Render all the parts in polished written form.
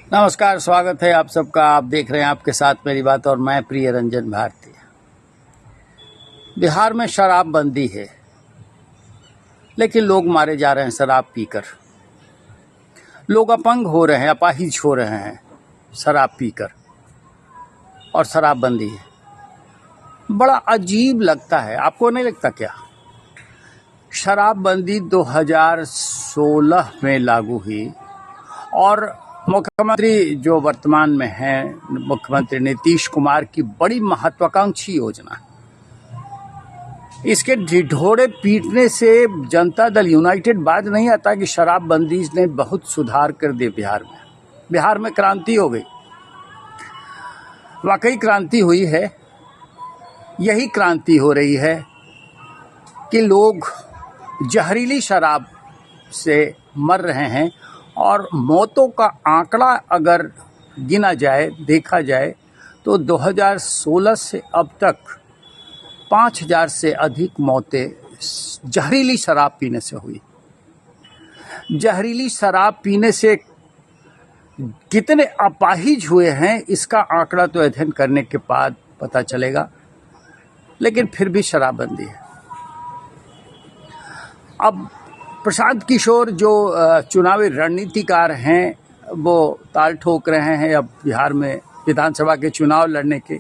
नमस्कार, स्वागत है आप सबका। आप देख रहे हैं आपके साथ मेरी बात और मैं प्रिय रंजन भारती। बिहार में शराबबंदी है, लेकिन लोग मारे जा रहे हैं शराब पीकर। लोग अपंग हो रहे हैं, अपाहिज हो रहे हैं शराब पीकर, और शराबबंदी है। बड़ा अजीब लगता है, आपको नहीं लगता क्या? शराबबंदी 2016 में लागू हुई और मुख्यमंत्री जो वर्तमान में हैं, मुख्यमंत्री नीतीश कुमार की बड़ी महत्वाकांक्षी योजना। इसके ढिढोरे पीटने से जनता दल यूनाइटेड बाज नहीं आता कि शराबबंदी ने बहुत सुधार कर दिए बिहार में क्रांति हो गई। वाकई क्रांति हुई है। यही क्रांति हो रही है कि लोग जहरीली शराब से मर रहे हैं और मौतों का आंकड़ा अगर गिना जाए, देखा जाए तो 2016 से अब तक 5000 से अधिक मौतें जहरीली शराब पीने से हुई। जहरीली शराब पीने से कितने अपाहिज हुए हैं इसका आंकड़ा तो अध्ययन करने के बाद पता चलेगा, लेकिन फिर भी शराबबंदी है। अब प्रशांत किशोर जो चुनावी रणनीतिकार हैं, वो ताल ठोक रहे हैं अब बिहार में विधानसभा के चुनाव लड़ने के।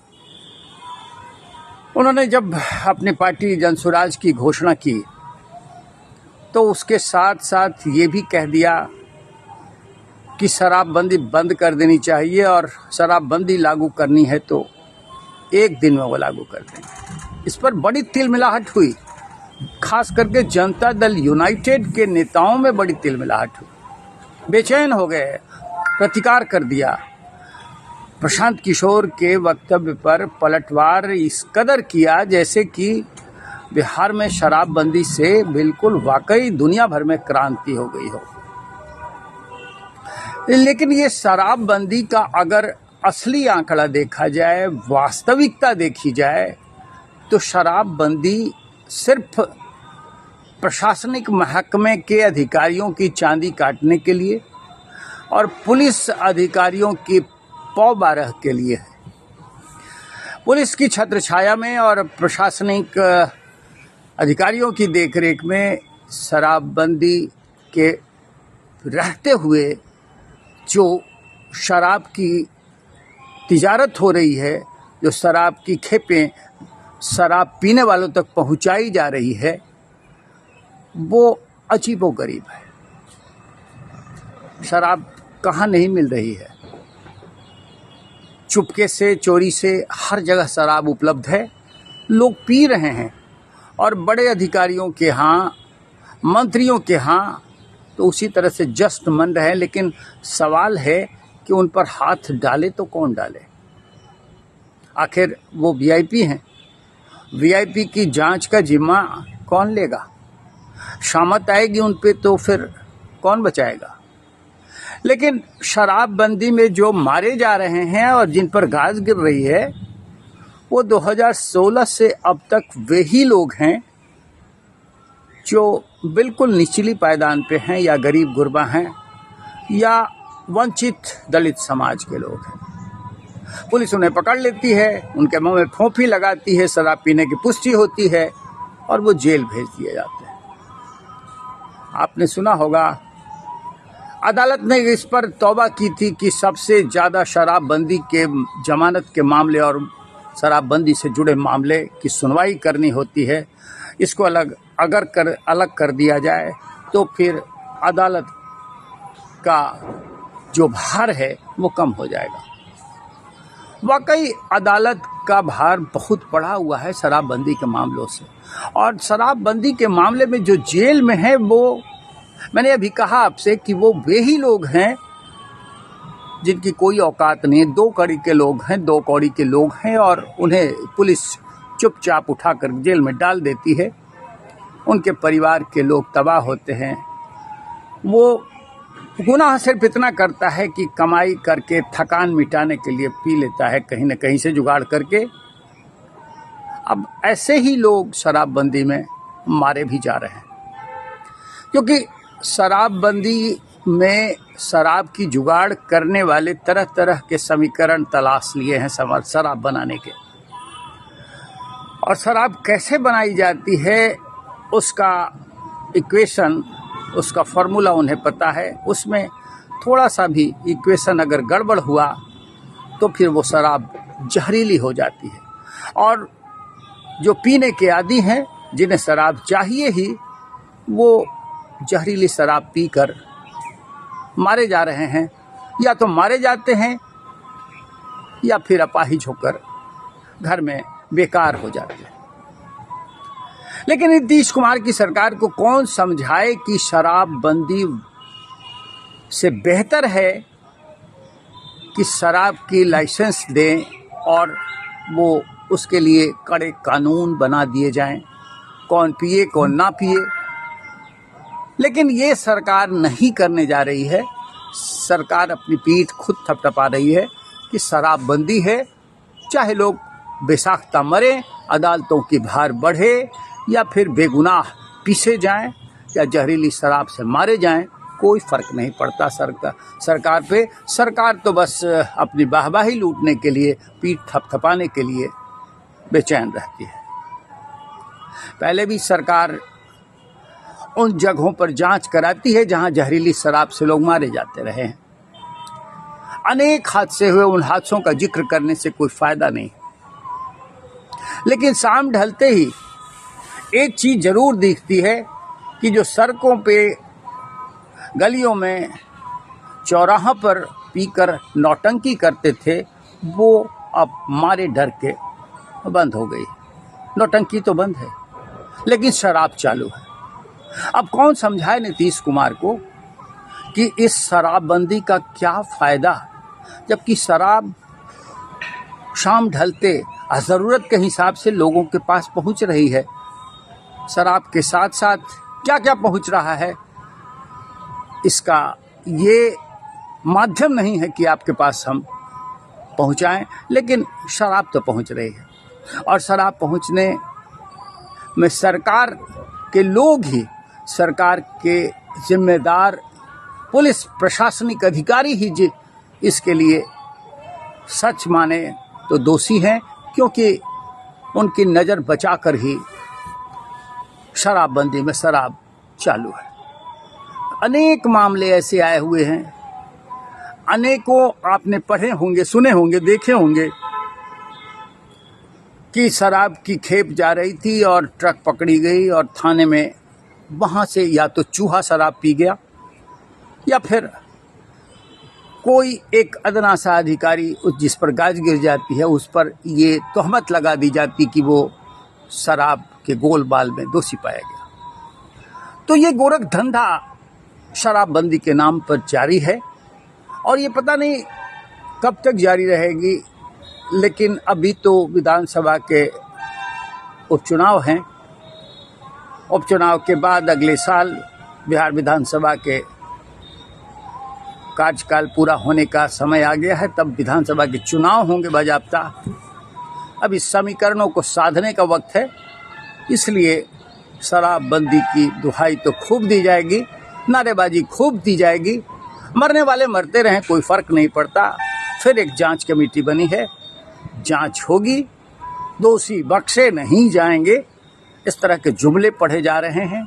उन्होंने जब अपनी पार्टी जनसुराज की घोषणा की तो उसके साथ साथ ये भी कह दिया कि शराबबंदी बंद कर देनी चाहिए और शराबबंदी लागू करनी है तो एक दिन में वो लागू कर देंगे। इस पर बड़ी तिलमिलाहट हुई, खास करके जनता दल यूनाइटेड के नेताओं में बड़ी तिलमिलाहट हुई। बेचैन हो गए, प्रतिकार कर दिया। प्रशांत किशोर के वक्तव्य पर पलटवार इस कदर किया जैसे कि बिहार में शराबबंदी से बिल्कुल वाकई दुनिया भर में क्रांति हो गई हो। लेकिन ये शराबबंदी का अगर असली आंकड़ा देखा जाए, वास्तविकता देखी जाए, तो शराबबंदी सिर्फ प्रशासनिक महकमे के अधिकारियों की चांदी काटने के लिए और पुलिस अधिकारियों की पौ बारह के लिए है। पुलिस की छत्रछाया में और प्रशासनिक अधिकारियों की देखरेख में शराबबंदी के रहते हुए जो शराब की तिजारत हो रही है, जो शराब की खेपें शराब पीने वालों तक पहुंचाई जा रही है, वो अजीबोगरीब है। शराब कहाँ नहीं मिल रही है। चुपके से, चोरी से हर जगह शराब उपलब्ध है, लोग पी रहे हैं। और बड़े अधिकारियों के यहाँ, मंत्रियों के यहाँ तो उसी तरह से जश्न मन रहे हैं। लेकिन सवाल है कि उन पर हाथ डाले तो कौन डाले? आखिर वो वीआईपी हैं। वीआईपी की जांच का जिम्मा कौन लेगा? शामत आएगी उन पे तो फिर कौन बचाएगा? लेकिन शराबबंदी में जो मारे जा रहे हैं और जिन पर गाज गिर रही है, वो 2016 से अब तक वे ही लोग हैं जो बिल्कुल निचली पायदान पे हैं, या गरीब गुरबा हैं, या वंचित दलित समाज के लोग हैं। पुलिस उन्हें पकड़ लेती है, उनके मुंह में फोंफी लगाती है, शराब पीने की पुष्टि होती है और वो जेल भेज दिए जाते हैं। आपने सुना होगा, अदालत ने इस पर तौबा की थी कि सबसे ज़्यादा शराबबंदी के जमानत के मामले और शराबबंदी से जुड़े मामले की सुनवाई करनी होती है। इसको अलग कर दिया जाए तो फिर अदालत का जो भार है वो कम हो जाएगा। वाकई अदालत का भार बहुत बढ़ा हुआ है शराबबंदी के मामलों से। और शराबबंदी के मामले में जो जेल में है, वो मैंने अभी कहा आपसे कि वो वे ही लोग हैं जिनकी कोई औकात नहीं है। दो कौड़ी के लोग हैं और उन्हें पुलिस चुपचाप उठाकर जेल में डाल देती है। उनके परिवार के लोग तबाह होते हैं। वो गुनाह सिर्फ इतना करता है कि कमाई करके थकान मिटाने के लिए पी लेता है, कहीं न कहीं से जुगाड़ करके। अब ऐसे ही लोग शराबबंदी में मारे भी जा रहे हैं, क्योंकि शराबबंदी में शराब की जुगाड़ करने वाले तरह तरह के समीकरण तलाश लिए हैं शराब बनाने के। और शराब कैसे बनाई जाती है उसका इक्वेशन, उसका फॉर्मूला उन्हें पता है। उसमें थोड़ा सा भी इक्वेशन अगर गड़बड़ हुआ तो फिर वो शराब जहरीली हो जाती है। और जो पीने के आदी हैं, जिन्हें शराब चाहिए ही, वो जहरीली शराब पीकर मारे जा रहे हैं, या तो मारे जाते हैं या फिर अपाहिज होकर घर में बेकार हो जाते हैं। लेकिन नीतीश कुमार की सरकार को कौन समझाए कि शराबबंदी से बेहतर है कि शराब की लाइसेंस दें और वो उसके लिए कड़े कानून बना दिए जाएं, कौन पिए कौन ना पिए। लेकिन ये सरकार नहीं करने जा रही है। सरकार अपनी पीठ खुद थपथपा रही है कि शराबबंदी है, चाहे लोग बेसाख्ता मरे, अदालतों की भार बढ़े, या फिर बेगुनाह पीसे जाएं या जहरीली शराब से मारे जाएं, कोई फ़र्क नहीं पड़ता सरकार पे। सरकार तो बस अपनी वाहवाही लूटने के लिए, पीठ थपथपाने के लिए बेचैन रहती है। पहले भी सरकार उन जगहों पर जांच कराती है जहां जहरीली शराब से लोग मारे जाते रहे हैं। अनेक हादसे हुए, उन हादसों का जिक्र करने से कोई फायदा नहीं। लेकिन शाम ढलते ही एक चीज जरूर दिखती है कि जो सड़कों पे, गलियों में, चौराहा पर पीकर नौटंकी करते थे, वो अब मारे डर के बंद हो गई। नौटंकी तो बंद है, लेकिन शराब चालू है। अब कौन समझाए नीतीश कुमार को कि इस शराबबंदी का क्या फायदा, जबकि शराब शाम ढलते ज़रूरत के हिसाब से लोगों के पास पहुंच रही है। शराब के साथ साथ क्या क्या पहुंच रहा है, इसका ये माध्यम नहीं है कि आपके पास हम पहुंचाएं, लेकिन शराब तो पहुंच रही है। और शराब पहुंचने में सरकार के लोग ही, सरकार के जिम्मेदार पुलिस प्रशासनिक अधिकारी ही इसके लिए सच माने तो दोषी हैं, क्योंकि उनकी नज़र बचाकर ही शराबबंदी में शराब चालू है। अनेक मामले ऐसे आए हुए हैं, अनेकों आपने पढ़े होंगे, सुने होंगे, देखे होंगे कि शराब की खेप जा रही थी और ट्रक पकड़ी गई और थाने में वहाँ से या तो चूहा शराब पी गया, या फिर कोई एक अदना सा अधिकारी जिस पर गाज गिर जाती है, उस पर ये तोहमत लगा दी जाती कि वो शराब के गोलमाल में दोषी पाया गया। तो ये गोरख धंधा शराबबंदी के नाम पर जारी है और ये पता नहीं कब तक जारी रहेगी। लेकिन अभी तो विधानसभा के उपचुनाव हैं। उपचुनाव के बाद अगले साल बिहार विधानसभा के कार्यकाल पूरा होने का समय आ गया है, तब विधानसभा के चुनाव होंगे बाज़ाब्ता। अब इस समीकरणों को साधने का वक्त है, इसलिए शराबबंदी की दुहाई तो खूब दी जाएगी, नारेबाजी खूब दी जाएगी, मरने वाले मरते रहें, कोई फ़र्क नहीं पड़ता। फिर एक जांच कमेटी बनी है, जांच होगी, दोषी बख्शे नहीं जाएंगे, इस तरह के जुमले पढ़े जा रहे हैं।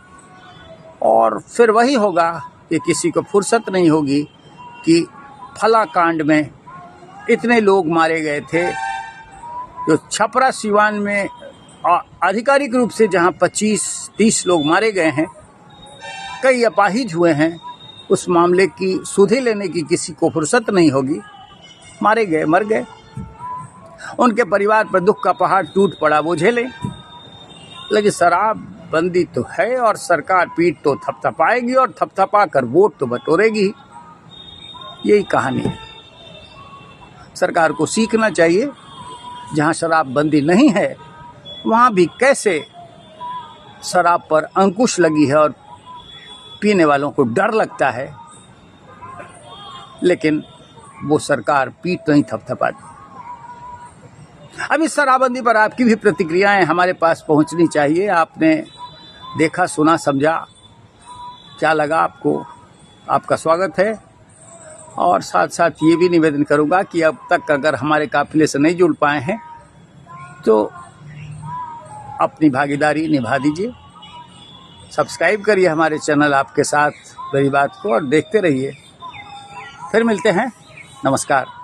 और फिर वही होगा कि किसी को फुर्सत नहीं होगी कि फला कांड में इतने लोग मारे गए थे। जो छपरा सिवान में आधिकारिक रूप से जहां 25-30 लोग मारे गए हैं, कई अपाहिज हुए हैं, उस मामले की सुधि लेने की किसी को फुर्सत नहीं होगी। मारे गए, मर गए, उनके परिवार पर दुख का पहाड़ टूट पड़ा, वो झेलें। लेकिन शराबबंदी तो है और सरकार पीठ तो थपथपाएगी और थपथपा कर वोट तो बटोरेगी। यही कहानी है। सरकार को सीखना चाहिए, जहां शराबबंदी नहीं है वहां भी कैसे शराब पर अंकुश लगी है और पीने वालों को डर लगता है, लेकिन वो सरकार पीठ नहीं थपथपाती। अब इस शराबबंदी पर आपकी भी प्रतिक्रियाएं हमारे पास पहुंचनी चाहिए। आपने देखा, सुना, समझा, क्या लगा आपको? आपका स्वागत है। और साथ साथ ये भी निवेदन करूँगा कि अब तक अगर हमारे काफ़िले से नहीं जुड़ पाए हैं तो अपनी भागीदारी निभा दीजिए। सब्सक्राइब करिए हमारे चैनल आपके साथ मेरी बात को और देखते रहिए। फिर मिलते हैं। नमस्कार।